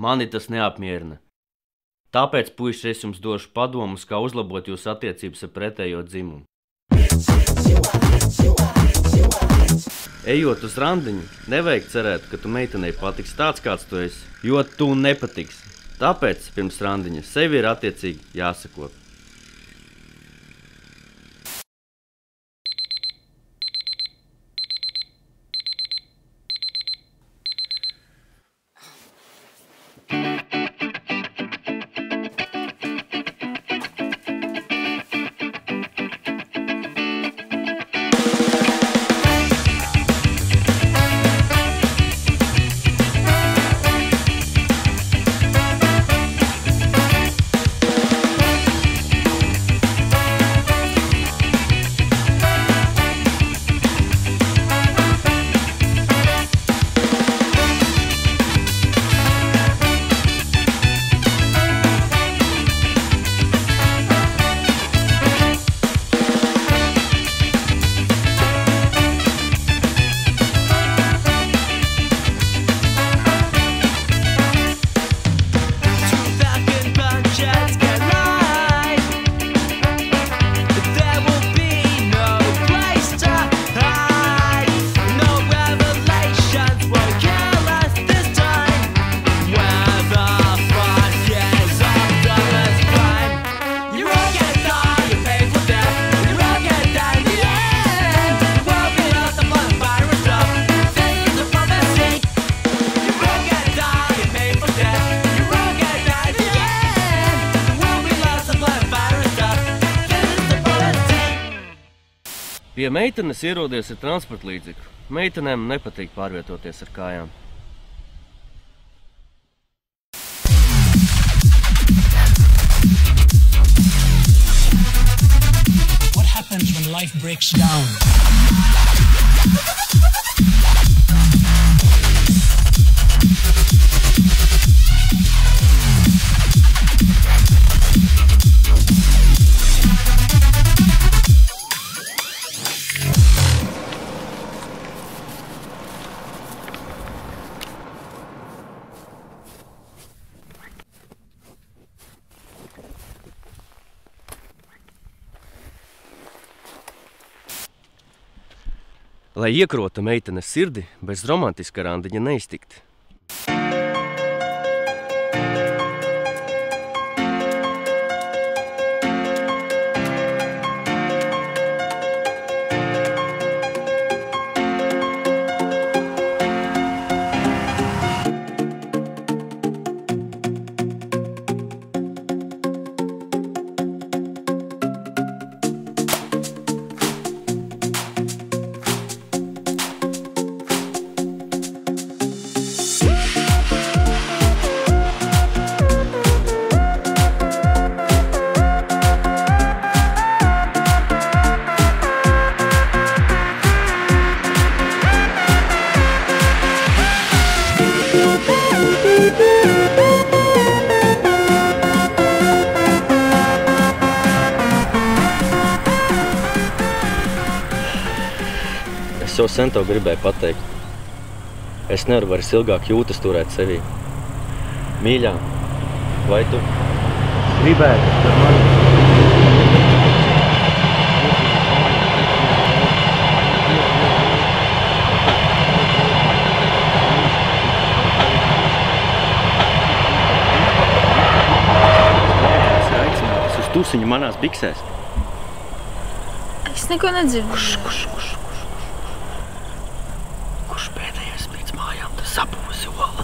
Mani tas neapmierina. Tāpēc, puiši, es jums došu padomus, kā uzlabot jūsu attiecības ar pretējo dzimumu. Ejot uz randiņu, nevajag cerēt, ka tu meitenei patiks tāds, kāds tu esi, jo tu nepatiksi. Tāpēc pirms randiņa sevi ir attiecīgi jāsako. Pie meitenes ierodies ar transporta līdzekli. Meitenēm nepatīk pārvietoties ar kājām. What happens when life breaks down? Lai iekrota meitenes sirdi, bez romantiska randiņa neiztikt. Es jau sen tev gribēju pateikt. Es nevaru vairs ilgāk jūtas turēt sevī. Mīļā, vai tu gribētu ar mani? Es aicinātas uz tusiņu manās biksēs. Es neko nedzirdu. Kurš pēdējais pēc mājām, tas sapūsi ola.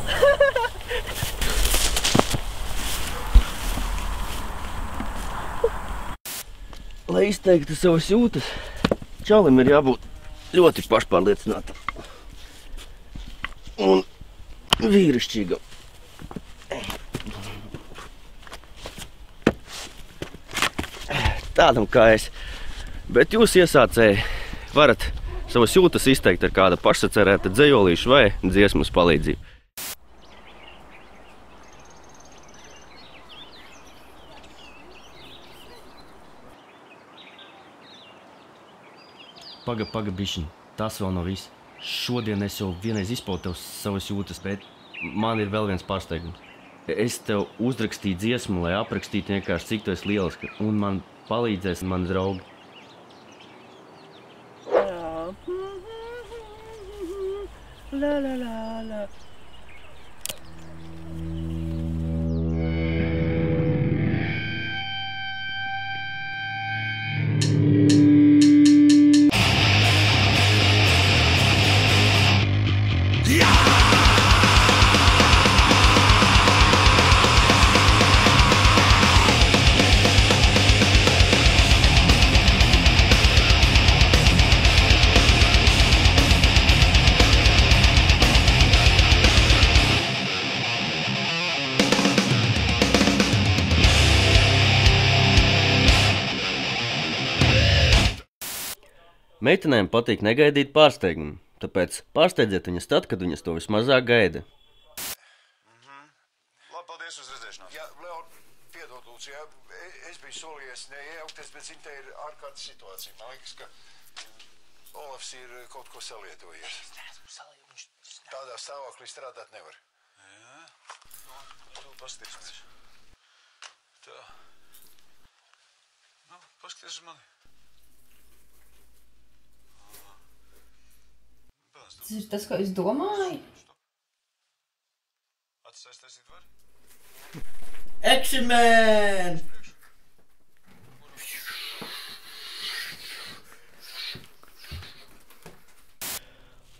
Lai izteiktu savas jūtas, čalim ir jābūt ļoti pašpārliecinātam un vīrišķīgam. Tādam kā es. Bet jūs iesācēji varat savas jūtas izteikt ar kāda pašsacerēta dzejolīša vai dziesmas palīdzību. Paga bišķiņ. tas vēl nav viss. Šodien es jau vienreiz izpaudu tev savas jūtas, bet man ir vēl viens pārsteigums. Es tev uzrakstīju dziesmu, lai aprakstītu vienkārši, cik tu esi lieliska, un man palīdzēs mani draugi. La la la la. Meitenēm patīk negaidīt pārsteigumu, tāpēc pārsteidziet viņas tad, kad viņas to vismazāk gaida. Labi, paldies uz redzēšanos. Jā, Leon, piedod lūdzu, jā, es biju solījies neiejaukties, bet zin, te ir ārkārtas situācija. Man liekas, ka Olafs ir kaut ko salietojies. Tādā stāvoklī strādāt nevar. Jā, tu paskatīsimies. Tā. Nu, paskaties uz mani. Tas ir tas, ko es domāju? Atsaistēsīt var? Action Man!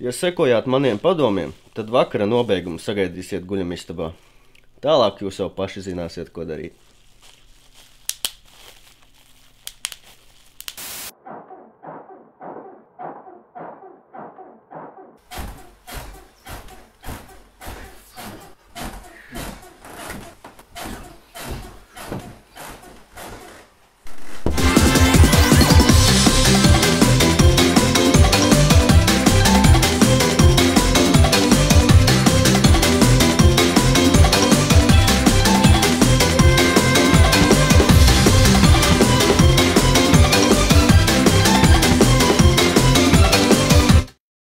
Ja sekojāt maniem padomiem, tad vakara nobeigumu sagaidīsiet guļamistabā. Tālāk jūs jau paši zināsiet, ko darīt.